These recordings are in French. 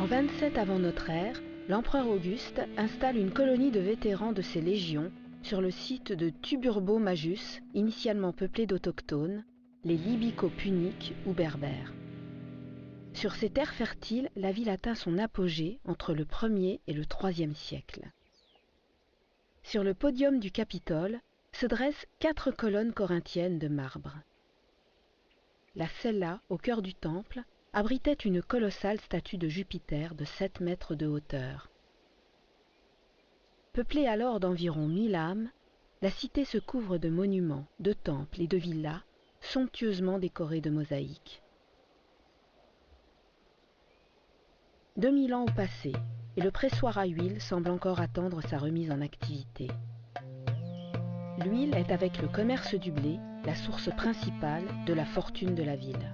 27 avant notre ère, l'empereur Auguste installe une colonie de vétérans de ses légions sur le site de Tuburbo-Magus, initialement peuplé d'autochtones, les Libyco-Puniques ou Berbères. Sur ces terres fertiles, la ville atteint son apogée entre le 1er et le 3e siècle. Sur le podium du Capitole se dressent 4 colonnes corinthiennes de marbre. La cella, au cœur du temple, abritait une colossale statue de Jupiter de 7 mètres de hauteur. Peuplée alors d'environ 1000 âmes, la cité se couvre de monuments, de temples et de villas somptueusement décorés de mosaïques. 2000 ans ont passé et le pressoir à huile semble encore attendre sa remise en activité. L'huile est avec le commerce du blé la source principale de la fortune de la ville.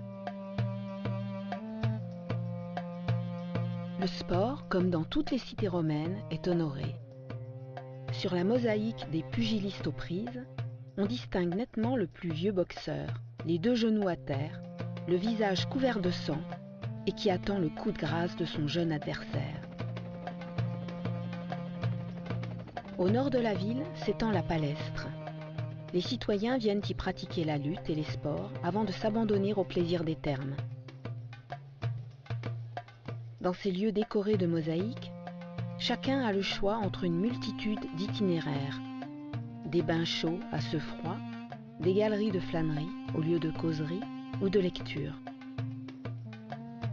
Le sport, comme dans toutes les cités romaines, est honoré. Sur la mosaïque des pugilistes aux prises, on distingue nettement le plus vieux boxeur, les 2 genoux à terre, le visage couvert de sang et qui attend le coup de grâce de son jeune adversaire. Au nord de la ville s'étend la Palestre. Les citoyens viennent y pratiquer la lutte et les sports avant de s'abandonner au plaisir des thermes. Dans ces lieux décorés de mosaïques, chacun a le choix entre une multitude d'itinéraires, des bains chauds à ceux froids, des galeries de flânerie au lieu de causerie ou de lecture.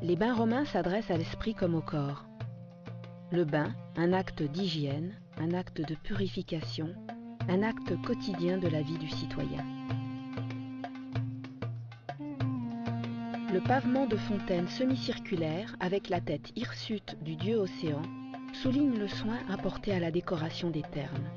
Les bains romains s'adressent à l'esprit comme au corps. Le bain, un acte d'hygiène, un acte de purification, un acte quotidien de la vie du citoyen. Le pavement de fontaines semi-circulaires avec la tête hirsute du dieu océan souligne le soin apporté à la décoration des thermes.